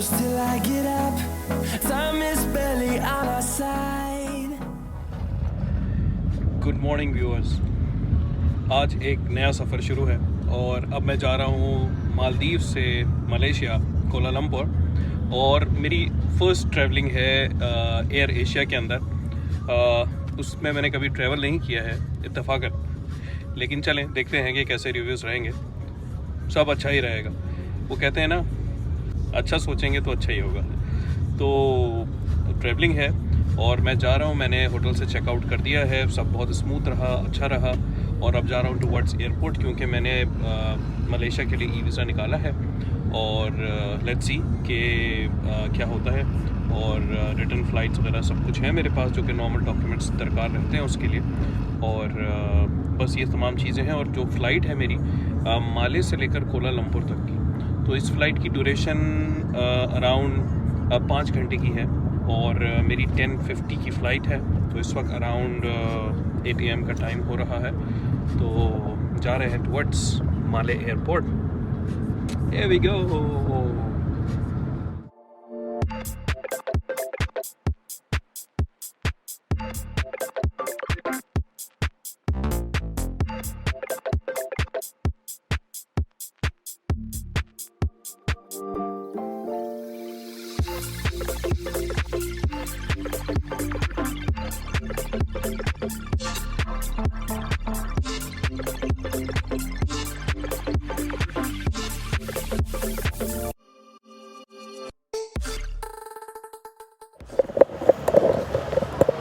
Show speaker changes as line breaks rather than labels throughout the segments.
close till I get up. Time is barely on our side.
Good morning viewers. आज एक नया सफ़र शुरू है और अब मैं जा रहा हूँ मालदीव से मलेशिया कोलालमपुर और मेरी फ़र्स्ट ट्रैवलिंग है एयर एशिया के अंदर। उसमें मैंने कभी ट्रैवल नहीं किया है इत्तेफाकन, लेकिन चलें देखते हैं कि कैसे रिव्यूज़ रहेंगे। सब अच्छा ही रहेगा, वो कहते हैं ना, अच्छा सोचेंगे तो अच्छा ही होगा। तो ट्रैवलिंग है और मैं जा रहा हूँ। मैंने होटल से चेकआउट कर दिया है, सब बहुत स्मूथ रहा, अच्छा रहा। और अब जा रहा हूँ टुवर्ड्स एयरपोर्ट क्योंकि मैंने मलेशिया के लिए ई वीज़ा निकाला है और लेट्स सी कि क्या होता है। और रिटर्न फ़्लाइट्स वगैरह सब कुछ है मेरे पास, जो कि नॉर्मल डॉक्यूमेंट्स दरकार रहते हैं उसके लिए। और बस ये तमाम चीज़ें हैं। और जो फ़्लाइट है मेरी माले से लेकर कोलालमपुर तक की, तो इस फ़्लाइट की ड्यूरेशन अराउंड 5 घंटे की है और मेरी 10:50 की फ़्लाइट है। तो इस वक्त अराउंड 8 AM का टाइम हो रहा है। तो जा रहे हैं towards Male airport. Here we go.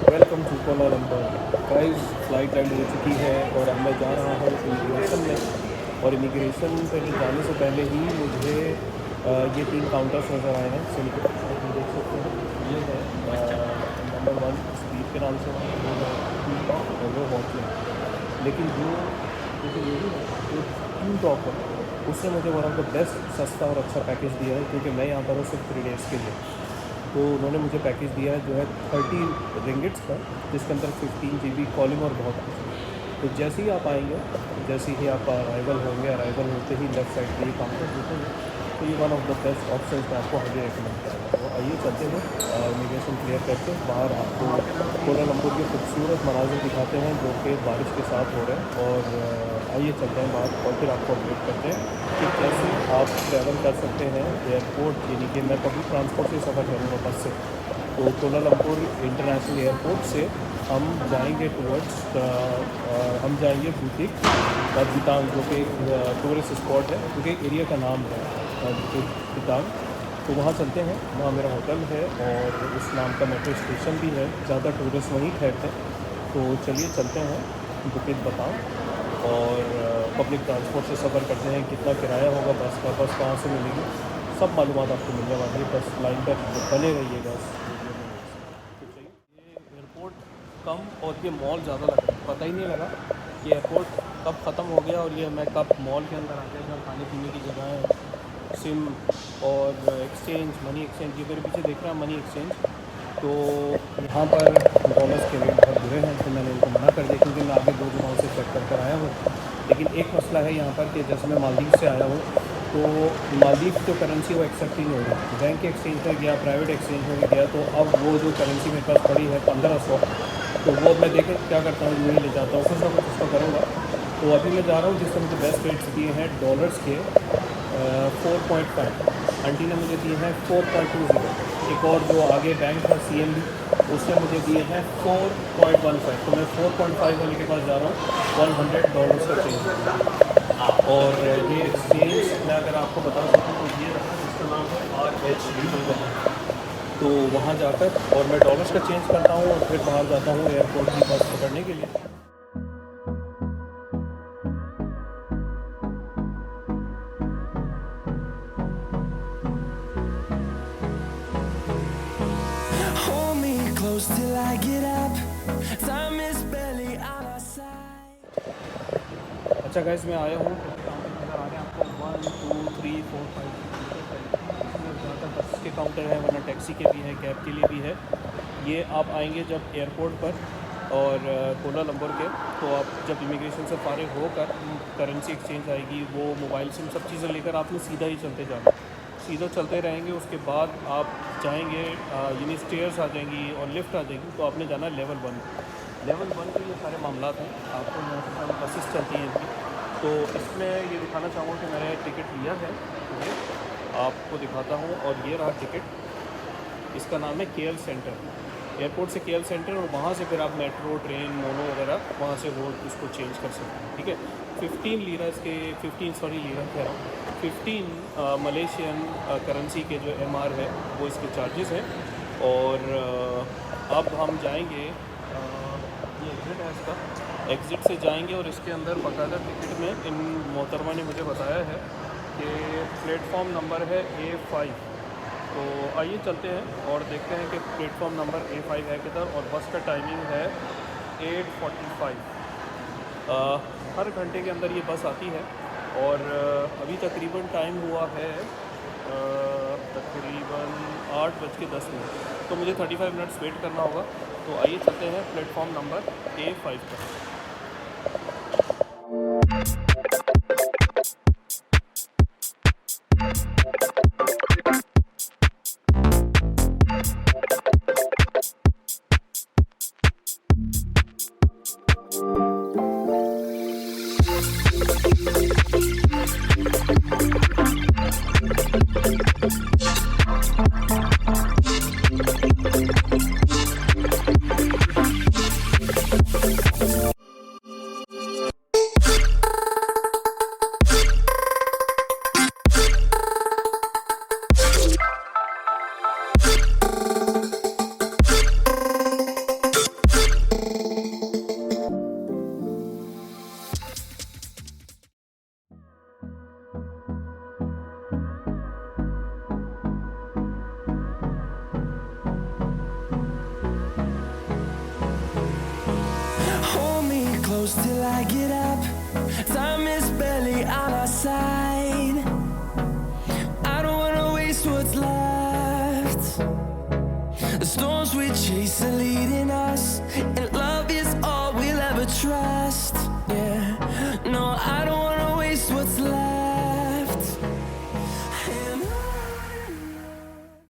Welcome to Kuala Lumpur. Guys, flight land हो चुकी है और अब मैं जा रहा हूँ इमिग्रेशन में। और इमिग्रेशन पे जाने से पहले ही मुझे ये 3 काउंटर्स नज़र आए हैं। सिंपल आप देख सकते हैं, ये है नंबर 1 स्पीड के नाम से, वो है टी टॉप और वो हॉटलाइन। लेकिन जो ये है जो टी टॉप है, उसने मुझे वन ऑफ द बेस्ट सस्ता और अच्छा पैकेज दिया है, क्योंकि मैं यहाँ पर हूँ सिर्फ 3 डेज़ के लिए। तो उन्होंने मुझे पैकेज दिया है जो है 30 रिंगिट्स का, जिसके अंदर 15 GB कॉलिंग और बहुत कुछ। तो जैसे ही आप आएंगे, जैसे ही आप अराइवल होते ही लेफ़्ट साइड पे ये काउंटर होते हैं। तो ये one of the best option मैं आपको हाईली रिकमेंड करूँगा। तो आइए चलते हैं, इमिग्रेशन क्लियर करके बाहर आपको कोलालमपुर के खूबसूरत मनाज़िर दिखाते हैं जो कि बारिश के साथ हो रहे हैं। और आइए चलते हैं बाहर और फिर आपको अपडेट करते हैं कि कैसे आप ट्रैवल कर सकते हैं एयरपोर्ट। यानी कि मैं पब्लिक ट्रांसपोर्ट से सफ़र करूँगा, बस से। तो कोलालमपुर इंटरनेशनल एयरपोर्ट से हम जाएंगे टुवर्ड्स हम जाएंगे बुटीक बितांग, जो कि टूरिस्ट स्पॉट है, क्योंकि एरिया का नाम है बितांग। तो वहाँ चलते हैं, वहाँ मेरा होटल है और उस नाम का मेट्रो स्टेशन भी है, ज़्यादा टूरिस्ट वहीं ठहरते हैं। तो चलिए चलते हैं बुटीक बितांग और पब्लिक ट्रांसपोर्ट से सफ़र करते हैं। कितना किराया होगा बस का, बस कहाँ से मिलेगी, सब मालूमात आपको मिलने वाली है। बस लाइन पर बने रहिएगा। तो चलिए, ये एयरपोर्ट कम और ये मॉल ज़्यादा लगा, पता ही नहीं लगा कि एयरपोर्ट कब ख़त्म हो गया और ये मैं कब मॉल के अंदर आ गया, जहाँ खाने पीने की जगह है, सिम और एक्सचेंज, मनी एक्सचेंज। ये मेरे पीछे देख रहा है मनी एक्सचेंज। तो यहाँ पर डॉलर्स के रेट बहुत बुरे हैं, तो मैंने इनको मना कर दिया, क्योंकि मैं आगे 2 जगहों से चेक कर आया हूँ। लेकिन एक मसला है यहाँ पर कि जैसे मैं मालदीव से आया हूँ, तो मालदीव की जो करेंसी वो एक्सेप्ट ही नहीं हो रही। बैंक के एक्सचेंज पर गया, प्राइवेट एक्सचेंज में गया, तो अब वो जो करेंसी मेरे पास पड़ी है 1500, तो वो मैं देख क्या करता हूँ, यूँ ही ले जाता हूँ, कुछ ना कुछ उसका करूँगा। तो अभी मैं जा रहा हूँ जिससे मुझे बेस्ट रेट्स दिए हैं डॉलर्स के 4.5, आंटी ने मुझे दिए हैं 4.20। एक और जो आगे बैंक था CMB, उसने मुझे दिए हैं 4.15। तो मैं 4.5 वाले के पास जा रहा हूँ। $100 का चेंज। और ये एक्सचेंज मैं अगर आपको बता सकूँ तो ये रहा, जिसका नाम है RHB। तो वहाँ जाकर और मैं डॉलर्स का चेंज करता हूँ और फिर बाहर जाता हूँ एयरपोर्ट की बस पकड़ने के लिए।
Hold me close till I get up. Time is barely on our side.
अच्छा गाइस, मैं आया हूँ, काउंटर नज़र आ रहे हैं आपको 1 2 3 4 5 ज़्यादातर बस के काउंटर है, वरना टैक्सी के भी है, कैब के लिए भी है। ये आप आएंगे जब एयरपोर्ट पर और कोलालमपुर के, तो आप जब इमिग्रेशन से फारिग होकर करेंसी एक्सचेंज आएगी, वो मोबाइल सिम सब चीज़ें लेकर आपने सीधा ही चलते जाना, सीधा चलते रहेंगे, उसके बाद आप जाएंगे यानी स्टेयर्स आ जाएंगी और लिफ्ट आ जाएगी, तो आपने जाना लेवल 1। लेवल 1 के ये सारे मामला हैं, आपको यहाँ से सारी बसेस चलती हैं इनकी। तो इसमें ये दिखाना चाहूँगा कि मैंने टिकट लिया है, ये आपको दिखाता हूँ। और ये रहा टिकट, इसका नाम है KL सेंटर। एयरपोर्ट से KL सेंटर, और वहाँ से फिर आप मेट्रो, ट्रेन, मोनो वगैरह वहाँ से वो उसको चेंज कर सकते हैं, ठीक है। 15 लीरा इसके, 15 लीरा कह रहा हूँ, 15 मलेशियन करेंसी के जो MR है वो इसके चार्जेस हैं। और अब हम जाएंगे, ये एग्ज़िट है इसका, एग्ज़िट से जाएंगे और इसके अंदर बाकायदा टिकट में इन मोहतरमा ने मुझे बताया है कि प्लेटफॉर्म नंबर है A5। तो आइए चलते हैं और देखते हैं कि प्लेटफॉर्म नंबर A5 है किधर, और बस का टाइमिंग है 8:45। हर घंटे के अंदर ये बस आती है। और अभी तकरीबन टाइम हुआ है तकरीबन 8:10। तो मुझे 35 मिनट्स वेट करना होगा। तो आइए चलते हैं प्लेटफॉर्म नंबर A5 पर।
Hold me close till I get up. Time is barely on our side. I don't wanna waste what's left. The storms we chase are leading us.